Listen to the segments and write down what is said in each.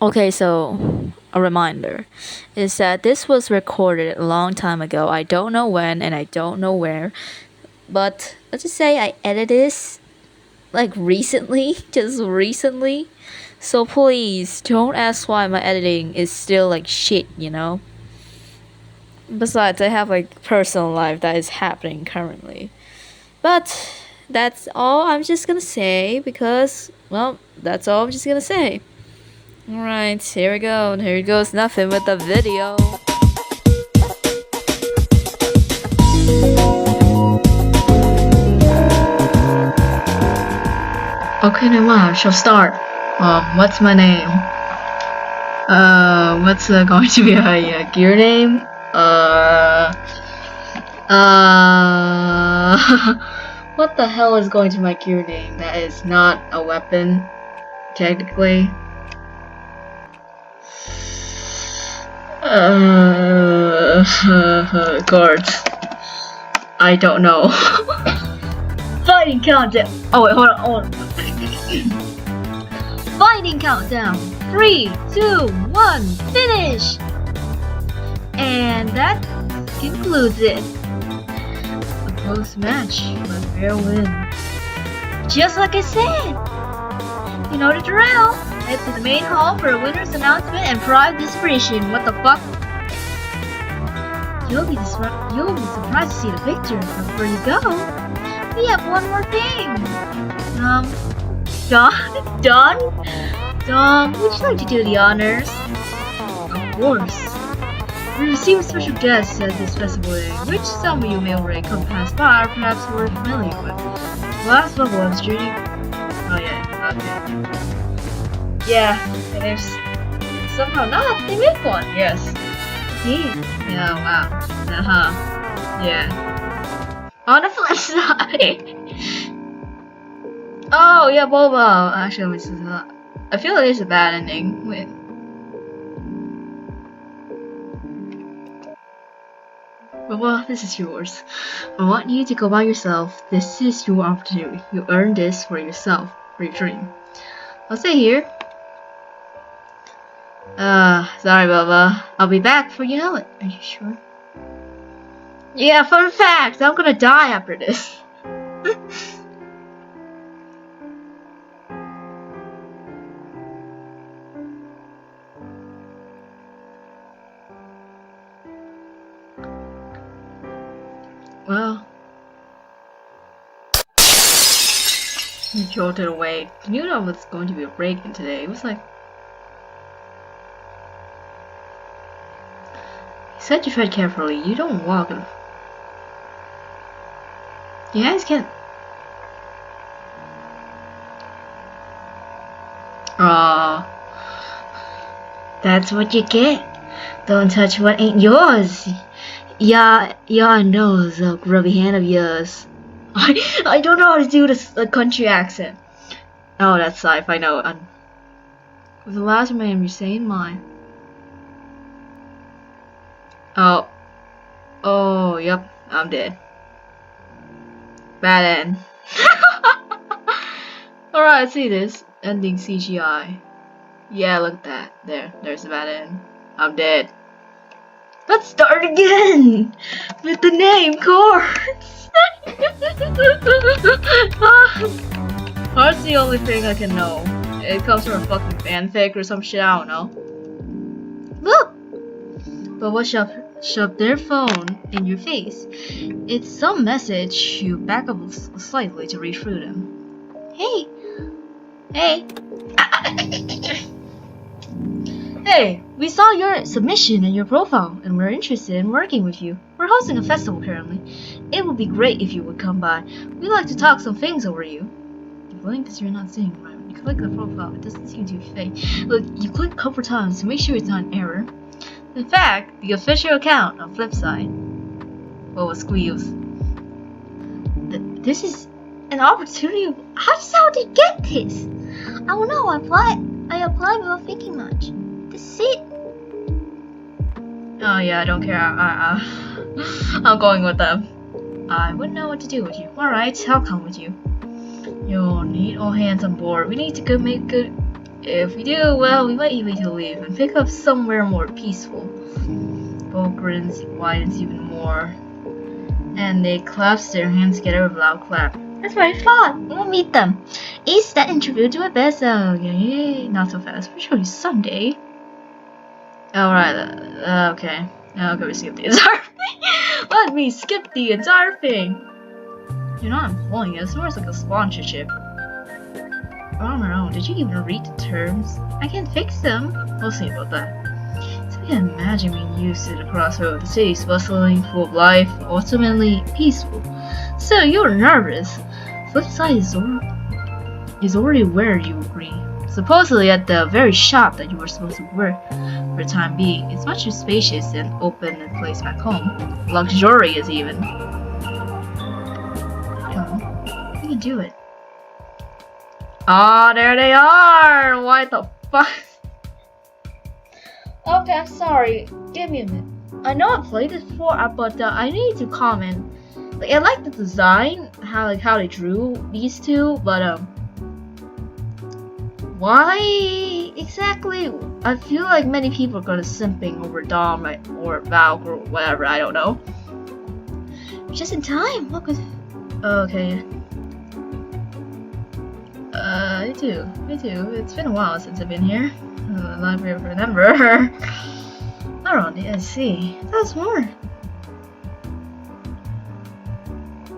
Okay, so a reminder is that this was recorded a long time ago. I don't know when and I don't know where, but let's just say I edited this like recently, just recently. So please don't ask why my editing is still like shit, you know? Besides, I have like personal life that is happening currently. But that's all I'm just gonna say because, well, that's all I'm just gonna say. Alright, here we go. Here goes nothing with the video. Okay, now I shall start. What's my name? What's going to be a gear name? What the hell is going to my gear name? That is not a weapon, technically. Cards. I don't know. Fighting countdown. Oh wait, hold on. Fighting countdown. 3, 2, 1, finish. And that concludes it. A close match, but fair win. Just like I said. You know the drill. Head to the main hall for a winner's announcement and pride distribution. What the fuck? You'll be surprised to see the picture. Before you go, we have one more thing. Don, would you like to do the honors? Of course. We receive special guests at this festival day, which some of you may already come past by or perhaps were familiar with. Last level on street. Oh yeah, okay. Yeah, and there's somehow not, they make one, yes. Indeed. Yeah, wow. Yeah. On the flip side. Oh yeah, Boba. Actually, I feel like it's a bad ending. Wait. Boba, this is yours. I want you to go by yourself. This is your opportunity. You earned this for yourself, for your dream. I'll stay here. Sorry, Boba. I'll be back before you know it. Are you sure? Yeah, fun fact. I'm gonna die after this. Well, he jolted away. He knew there was going to be a break-in today. It was like, he said you tread carefully. You don't walk. You guys can't. That's what you get. Don't touch what ain't yours. Yeah, I know the grubby hand of yours. I don't know how to do this country accent. Oh, that's Scythe, I know. With the last man, you're saying mine. Oh, yep, I'm dead. Bad end. Alright, let's see this. Ending CGI. Yeah, look at that. There's the bad end. I'm dead. Let's start again! With the name cards! Heart's the only thing I can know. It comes from a fucking fanfic or some shit, I don't know. Look! But what shoved their phone in your face? It's some message. You back up slightly to read through them. Hey! Hey, we saw your submission and your profile, and we're interested in working with you. We're hosting a festival currently. It would be great if you would come by. We'd like to talk some things over you. You blink because you're not seeing right. When you click the profile, it doesn't seem to be fake. Look, you click a couple times to make sure it's not an error. In fact, the official account on Flipside. What was squeals? This is an opportunity. How did you get this? I don't know. I applied without thinking much. This is it. Oh yeah, I don't care. I'm going with them. I wouldn't know what to do with you. Alright, I'll come with you. You'll need all hands on board. We need to make good If we do, well, we might need to leave and pick up somewhere more peaceful. Bo grins, widens even more, and they clasp their hands together with a loud clap. That's what I thought. We'll meet them. Ace that interview to a best. Yay. Not so fast. We'll show you someday. Alright, okay. Okay, we skip the entire thing. Let me skip the entire thing. You're not employing us. It's more like a sponsorship. On our own. Did you even read the terms? I can fix them. We'll see about that. So we can imagine being used to the crossroad. The city's bustling, full of life, ultimately peaceful. So you're nervous. Flip side is already where you agree. Supposedly at the very shop that you were supposed to work for the time being. It's much more spacious and open than the place back home. Luxurious even. We can do it. Ah, there they are! What the fuck? Okay, I'm sorry. Give me a minute. I know I've played this before, but I need to comment. Like, I like the design, how they drew these two, but why exactly? I feel like many people are gonna simping over Dom or Valk or whatever. I don't know. Just in time. Look at. Okay. Me too. It's been a while since I've been here. Library of Remember. Alright, let's see. That's more.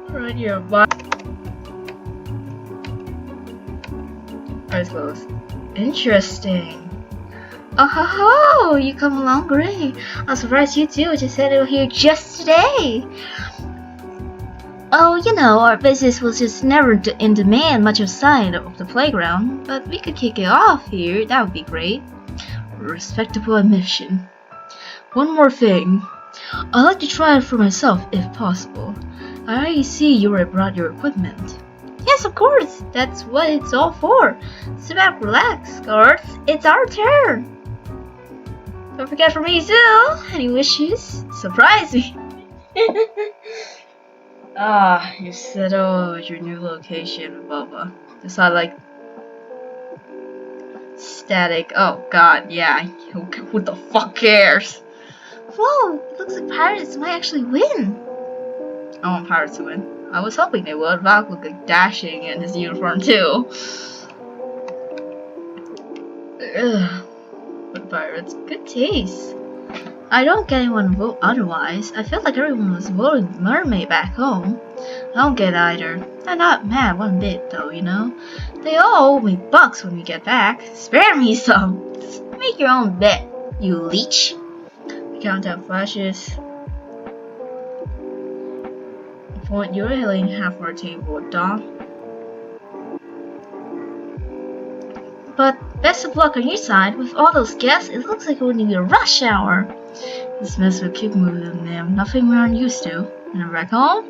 Alright, you're a eyes closed. Interesting. Oh ho ho! You come along great. I'm surprised you two just settled here just today. Oh, you know, our business was just never in demand much outside of the playground, but we could kick it off here. That would be great. Respectable admission. One more thing. I'd like to try it for myself if possible. I already see you already brought your equipment. Yes, of course. That's what it's all for. Sit back, relax, guards. It's our turn. Don't forget for me too. Any wishes? Surprise me. You settled your new location, Boba. Just like static. Oh god, yeah. Who the fuck cares? Whoa, it looks like Pirates might actually win. I want Pirates to win. I was hoping they would. Valk looked like dashing in his uniform too. Ugh. But Pirates, good taste. I don't get anyone vote otherwise. I felt like everyone was voting Mermaid back home. I don't get either. I'm not mad one bit though, you know. They all owe me bucks when we get back. Spare me some. Just make your own bet, you leech. The countdown flashes. Point you're healing half our table, Dom. But best of luck on your side. With all those guests, it looks like it would be a rush hour. This mess would keep moving them. Nothing we aren't used to. And back home?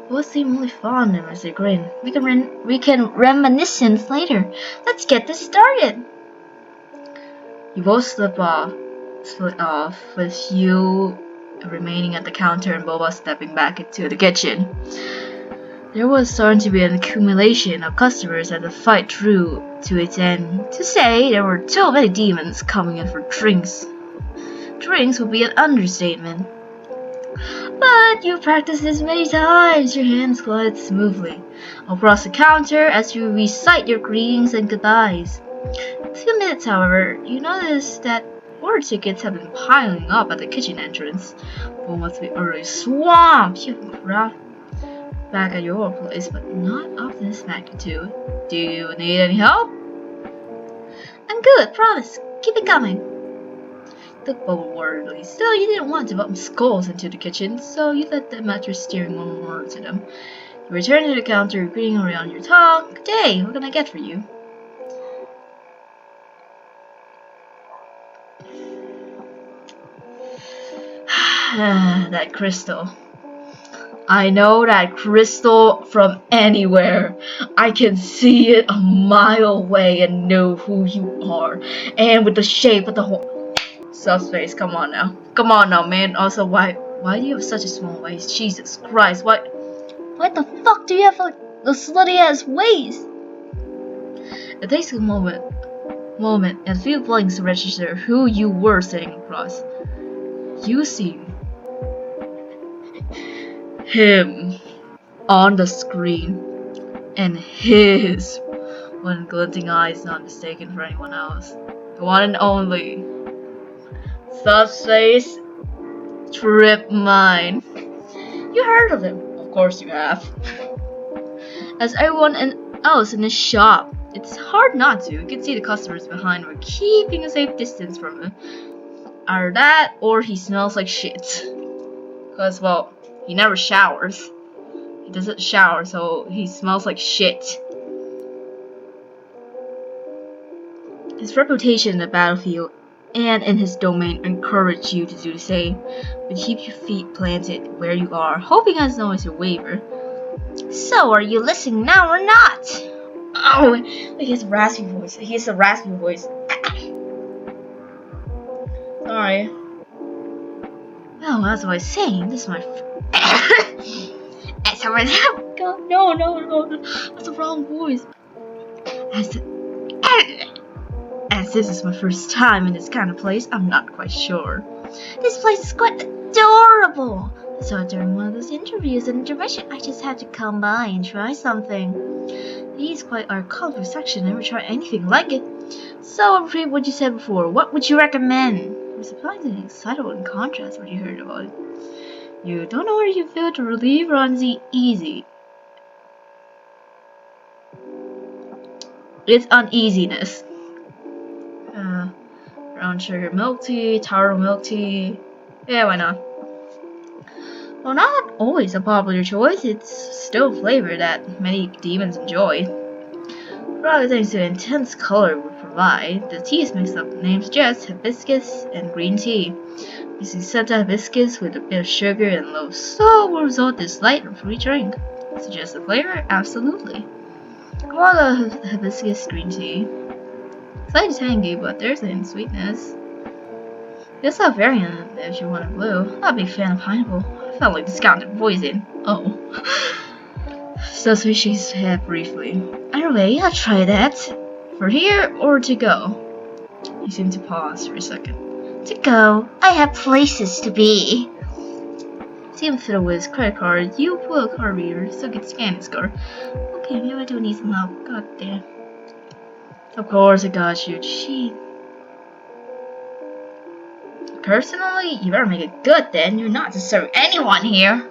Both seem really fond of them as they grin. We can reminiscence later. Let's get this started. You both split off, with you remaining at the counter and Boba stepping back into the kitchen. There was starting to be an accumulation of customers as the fight drew to its end. To say there were too many demons coming in for drinks would be an understatement. But you've practiced this many times, your hands glide smoothly across the counter as you recite your greetings and goodbyes. In a few minutes, however, you notice that order tickets have been piling up at the kitchen entrance. But must be already swamped. You have a crowd back at your place, but not of this magnitude. Do you need any help? I'm good, promise. Keep it coming. Took Boba worriedly. Still, you didn't want to bump skulls into the kitchen, so you let the mattress steering one more to them. You return to the counter, greeting around your tongue. Good day, what can I get for you? That crystal. I know that crystal from anywhere. I can see it a mile away and know who you are. And with the shape of the whole subspace, come on now, man. Also, why do you have such a small waist? Jesus Christ, what the fuck do you have like the slutty ass waist? It takes a moment moment and a few blinks to register who you were sitting across. You see him on the screen, and his one glinting eyes not mistaken for anyone else. The one and only Subspace Trip Mine. You heard of him, of course you have. As everyone else in the shop, it's hard not to. You can see the customers behind were keeping a safe distance from him. Either that, or he smells like shit. Because, well, he never showers. He doesn't shower, so he smells like shit. His reputation in the battlefield and in his domain encourage you to do the same, but keep your feet planted where you are, hoping as no as you waver. So, are you listening now or not? Oh, he has a raspy voice. He has a raspy voice. Sorry. Well, as I was saying, this is my. As I was. God, no. That's the wrong voice. As this is my first time in this kind of place, I'm not quite sure. This place is quite adorable. So during one of those interviews and intermission, I just had to come by and try something. These quite our colorful section. Never tried anything like it. So I'll repeat what you said before. What would you recommend? You're surprisingly excitable in contrast to what you heard about it. You don't know where you feel to relieve or easy. It's uneasiness. Brown sugar milk tea, taro milk tea. Yeah, why not? Well, not always a popular choice. It's still a flavor that many demons enjoy. Rather thanks to the intense color it would provide, the tea is mixed up. The name suggests hibiscus and green tea. Using Seta hibiscus with a bit of sugar and low salt will result in this light and fruity drink. Suggest the flavor? Absolutely. Well, the hibiscus green tea. Slightly tangy, but there's an sweetness. There's a variant if you want a blue. I'm a big fan of pineapple. I felt like discounted poison. Oh. So shakes his head briefly. Either way, I'll try that. For here or to go? He seemed to pause for a second. To go. I have places to be. See him fiddle with his credit card. You pull a card reader so he can scan his card. Okay, maybe I do need some help. God damn. Of course I got you. Gee. Personally, you better make it good then. You're not to serve anyone here.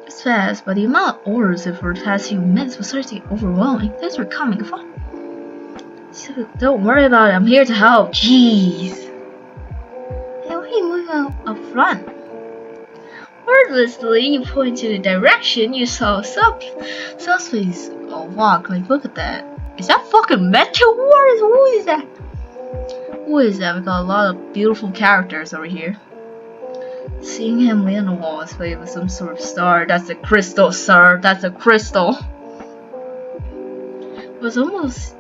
It's fast, but the amount of orders for the past few minutes was starting to get overwhelming. Things were coming fun. So don't worry about it. I'm here to help. Jeez. Hey, why are you moving up front? Wordlessly, you point to the direction you saw Subspace walk. Like, look at that. Is that fucking Meteor? Who is that? Who is that? We got a lot of beautiful characters over here. Seeing him lay on the wall is played with some sort of star. That's a crystal, sir. That's a crystal. It was almost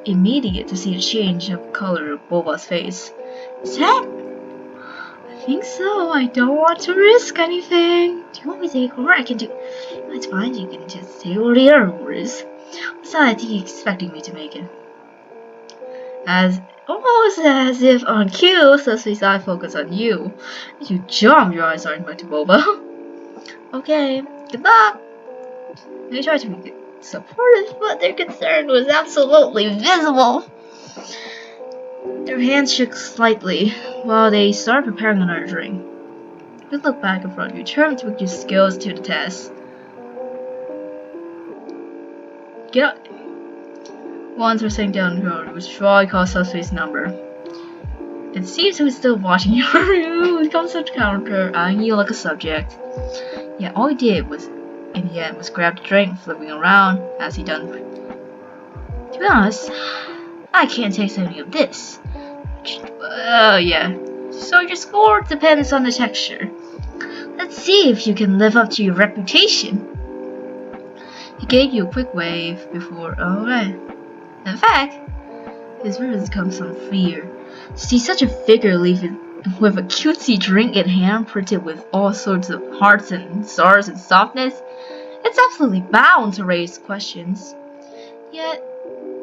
immediate to see a change of color of Boba's face. Is that? I think so. I don't want to risk anything. Do you want me to take over? I can do. That's fine. You can just take over the other orders. What's that he expecting me to make it? Almost as if on cue, Subspace's eye focus on you. You jump, your eyes aren't back to Boba. Okay, good luck. They tried to be supportive, but their concern was absolutely visible. Their hands shook slightly while they started preparing another drink. You look back in front of you, trying to put your skills to the test. Get up. Once we're sitting down the road, which Troy calls Subspace's number. It seems he was still watching you. He comes to the counter, eyeing you like a subject. Yeah, all he did was, in the end, was grab the drink, flipping around as he done. To be honest, I can't taste any of this. Oh yeah. So your score depends on the texture. Let's see if you can live up to your reputation. He gave you a quick wave before. Alright. In fact, his words comes from fear. To see such a figure leaving with a cutesy drink in hand printed with all sorts of hearts and stars and softness, it's absolutely bound to raise questions. Yet,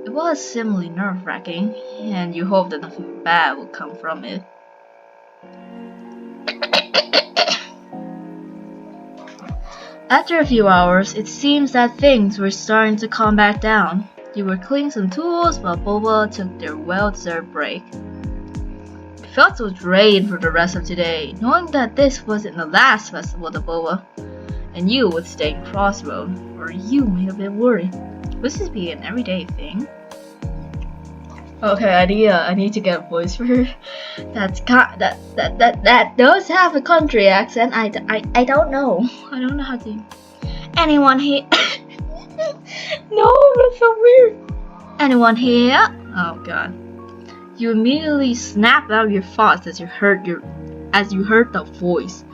it was similarly nerve-wracking, and you hoped that nothing bad would come from it. After a few hours, it seems that things were starting to calm back down. You were cleaning some tools while Boba took their well-deserved break. You felt so drained for the rest of today, knowing that this wasn't the last festival to Boba, and you would stay in Crossroad, or you may have been worried. Would this be an everyday thing? Okay, I need to get a voice for her. That does have a country accent. I don't know. I don't know how to. Anyone here? No, that's so weird. Anyone here? Oh God. You immediately snapped out of your thoughts as you heard the voice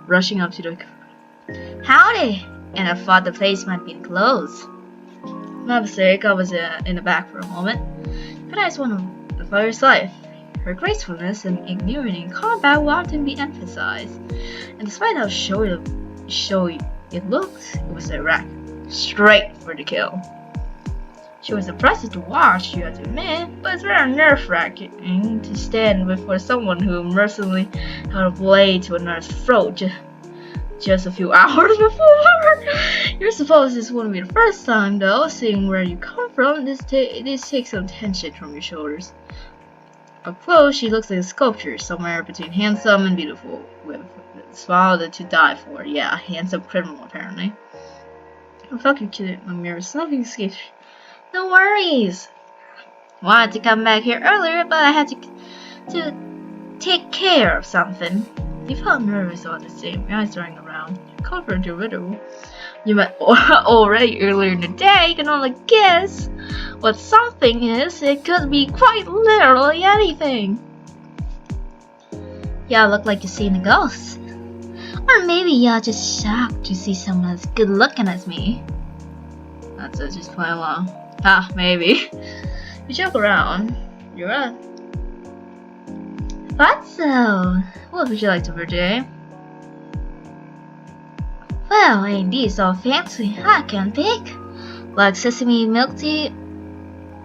rushing up to the. Howdy! And I thought the place might be closed. My mistake. I was in the back for a moment. But I just want the fire's life. Her gracefulness and ignorance in combat will often be emphasized. And despite how showy it looked, it was direct, straight for the kill. She was impressive to watch, you have to admit, but it's very nerve-wracking to stand before someone who mercilessly held a blade to another's throat just a few hours before. You're supposed this wouldn't be the first time, though. Seeing where you come from, this takes some tension from your shoulders. Up close, she looks like a sculpture, somewhere between handsome and beautiful, with a smile to die for. Yeah, a handsome criminal, apparently. Oh, fuck you, kid. My mirror. Nothing escapes. No worries. Wanted to come back here earlier, but I had to take care of something. You felt nervous all the same, your eyes running around. You covered your riddle. You met already earlier in the day. You can only guess what something is. It could be quite literally anything. Y'all look like you're seeing a ghost. Or maybe y'all just shocked to see someone as good looking as me. That's it, just play along. Ah, maybe. You joke around. You're right. Thought so. What would you like to today? Well, ain't these all fancy? I can pick. Like sesame milk tea,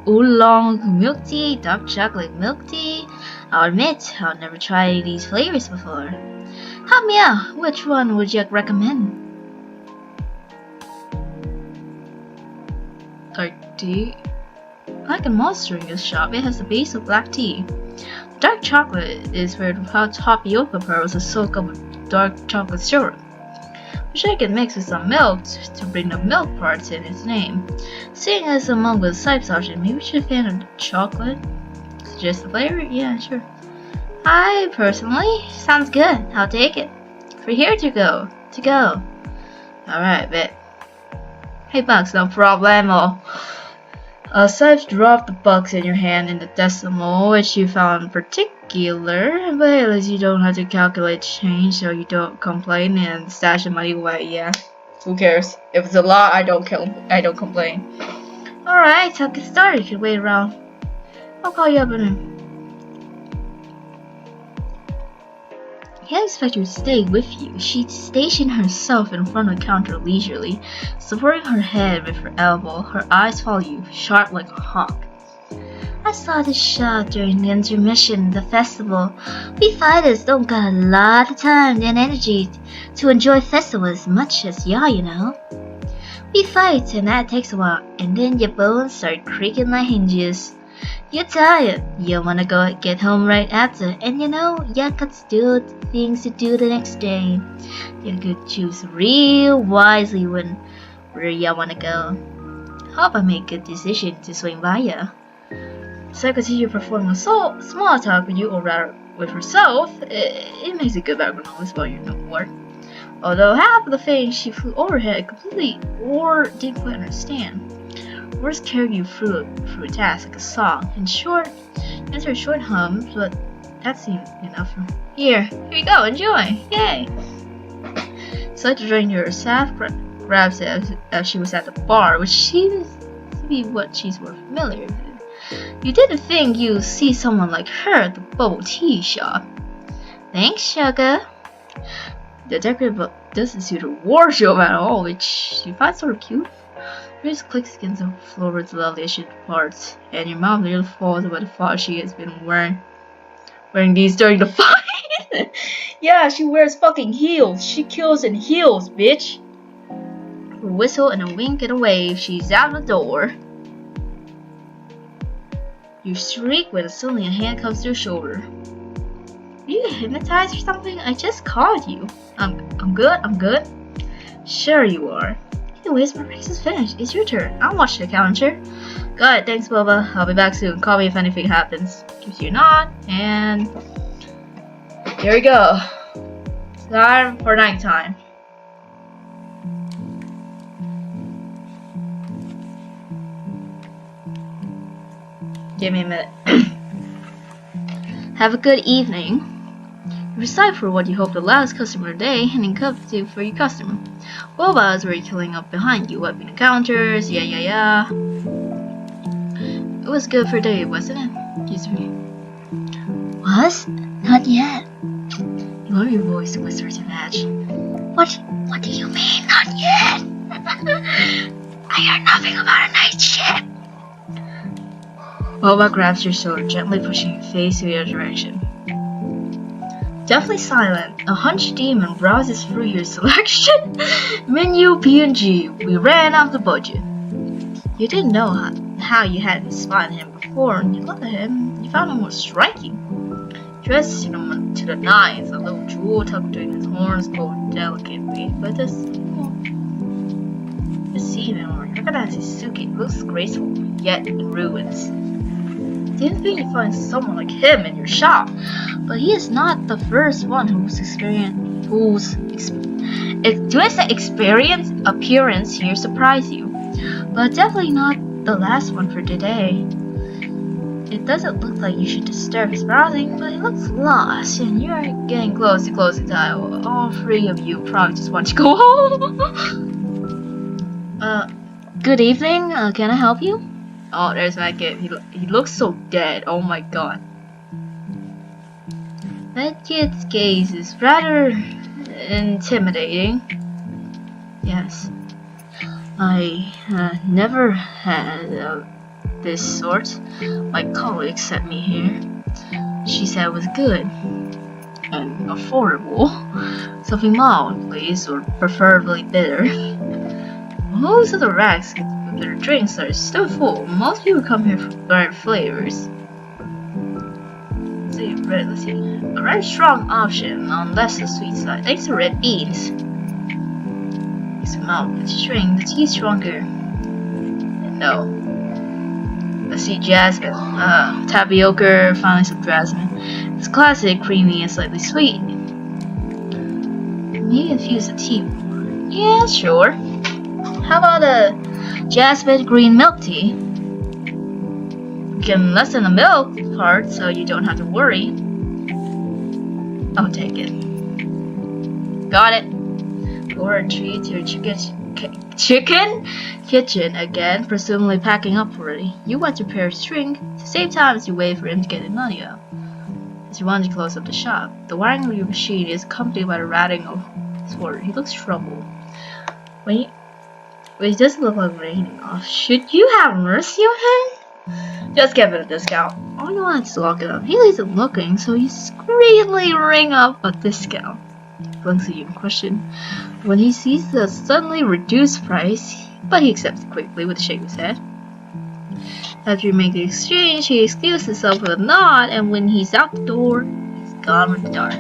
oolong milk tea, dark chocolate milk tea. I'll admit, I've never tried these flavors before. Help me out. Which one would you recommend? Dark tea. Like a monster in this shop, it has the base of black tea. Dark chocolate is where the hot tapioca pearls are soaked up with dark chocolate syrup, which I can mix with some milk to bring the milk parts in its name. Seeing as among the types option, maybe we should fan of the chocolate. Suggest the flavor? Yeah, sure. I personally sounds good. I'll take it. For here to go. Alright, bet. Hey Bugs, no problemo. Sipes dropped the bucks in your hand in the decimal, which you found particular, but at least you don't have to calculate change, so you don't complain and stash the money away. Yeah, who cares? If it's a lot, I don't complain. Alright, I'll get started. You can wait around. I'll call you up in a... I can't expect you to stay with you. She stationed herself in front of the counter leisurely, supporting her head with her elbow. Her eyes follow you, sharp like a hawk. I saw this shot during the intermission of the festival. We fighters don't got a lot of time and energy to enjoy festival as much as y'all, you know. We fight and that takes a while, and then your bones start creaking like hinges. You're tired. You wanna go get home right after, and you know you got still things to do the next day. You could choose real wisely where you wanna go. Hope I make a good decision to swing by ya. So I continue performing a small talk with you, or rather with herself. It makes a good background noise while you're not work. Although half of the things she flew overhead completely or didn't quite understand. Words carry you through a task like a song. In short, answer a short hum, but that seemed enough for Here you go, enjoy! Yay! So to join her, Saf grabs it as she was at the bar, which seems to be what she's more familiar with. You didn't think you'd see someone like her at the bubble tea shop. Thanks, sugar. The decorative doesn't suit her wardrobe at all, which she finds sort of cute. Chris clicks against the floor with the lovely shit parts, and your mom nearly falls over the thought she has been wearing these during the fight. Yeah, she wears fucking heels. She kills in heels, bitch. A whistle and a wink and a wave. She's out the door. You shriek when suddenly a hand comes to your shoulder. Are you hypnotized or something? I just called you. I'm good. Sure you are. Anyways, my race is finished. It's your turn. I'll watch the counter. Got it, thanks Boba. I'll be back soon. Call me if anything happens. Gives you a nod, and here we go. It's time for nighttime. Give me a minute. Have a good evening. You recite for what you hope the last customer today, and in for your customer. Boba is already killing up behind you, wiping the counters, yeah. It was good for a day, wasn't it? Excuse me. Was? Not yet. You lower your voice to whisper to Madge. What do you mean, not yet? I heard nothing about a night shift. Boba grabs your shoulder, gently pushing your face to the other direction. Definitely silent, a hunched demon browses through your selection. Menu PNG, we ran out of the budget. You didn't know how you hadn't spotted him before, and you looked at him, you found him more striking. Dressed to the nines, a little jewel tucked between his horns glowed delicately, but this deceiving or recognize his suit looks graceful, yet in ruins. Didn't think you'd find someone like him in your shop, but he is not the first one whose appearance here surprised you, but definitely not the last one for today. It doesn't look like you should disturb his browsing, but he looks lost, and you're getting close to closing time. All three of you probably just want to go home. Good evening. Can I help you? Oh, there's that kid. He looks so dead. Oh my god. That kid's gaze is rather intimidating. Yes. I never had this sort. My colleague sent me here. She said it was good and affordable. Something mild, please, or preferably bitter. Most of the racks with their drinks are still full. Most people come here for bright flavors. Let's see. A very strong option on less the sweet side. Thanks to red beans. Mix them out with string. The tea's stronger. No. Let's see, jasmine. Tapioca, finally some jasmine. It's classic, creamy, and slightly sweet. Maybe infuse the tea more. Yeah, sure. How about a jasmine green milk tea? We can lessen the milk part so you don't have to worry. I'll take it. Got it. Or a treat to your chicken kitchen again, presumably packing up already. You want to prepare a drink at the same time as you wait for him to get the money out. As you want to close up the shop, the wiring of your machine is accompanied by the rattling of his water. He looks troubled. When he doesn't look like raining off. Should you have mercy on him? Just give it a discount. All you want is to lock it up. He isn't looking, so you discreetly ring up a discount. He blinks at you in question. When he sees the suddenly reduced price, but he accepts it quickly with a shake of his head. After you make the exchange, he excuses himself with a nod, and when he's out the door, he's gone with the dark.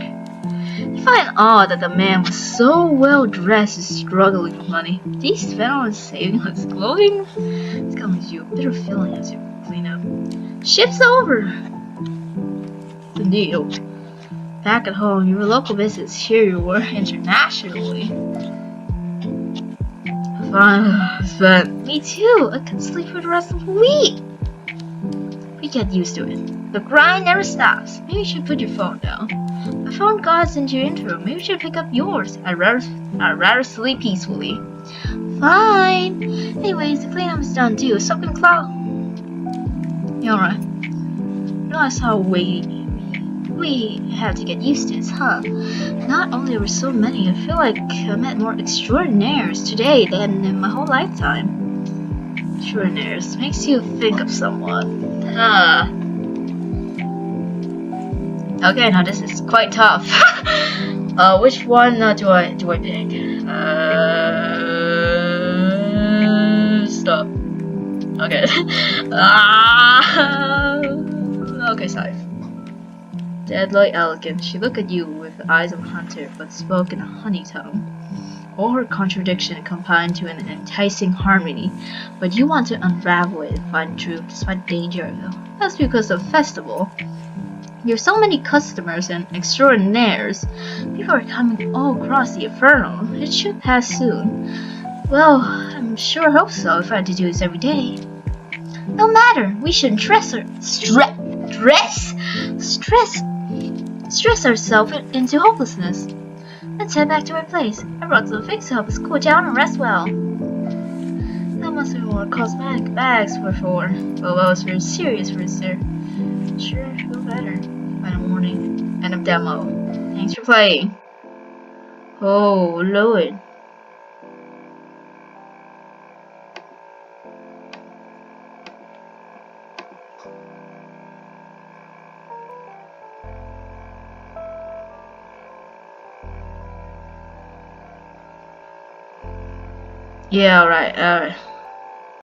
You find it odd that the man was so well dressed and struggling with money. Did he spend all his savings on his clothing? It's coming to you a bitter feeling as you clean up. Ship's over! Indeed. Back at home, your local business. Here you were internationally. But me too. I could sleep for the rest of the week. We get used to it. The grind never stops. Maybe you should put your phone down. My phone goes into your intro. Maybe you should pick up yours. I'd rather sleep peacefully. Fine. Anyways, the cleanup is done too. Soak in the cloud. Yeah, alright. Realize how we have to get used to this, huh? Not only are there so many, I feel like I met more extraordinaires today than in my whole lifetime. Extraordinaires makes you think of someone. Huh. Okay, now this is quite tough. Which one do I pick? Stop. Okay. Okay, sorry. Deadly elegant, she looked at you with the eyes of a hunter, but spoke in a honey tone. All her contradiction combined to an enticing harmony, but you want to unravel it and find truth despite danger, though. That's because of festival. There's so many customers and extraordinaires. People are coming all across the Inferno. It should pass soon. Well, I'm sure hope so if I had to do this every day. No matter, we shouldn't stress ourselves into hopelessness. Let's head back to our place. I brought some things to help us cool down and rest well. That must be what cosmetic bags were for. Well, that was very serious, Rooster. Sure, feel better. Final warning. End of demo. Thanks for playing. Oh, Lord. Yeah, alright.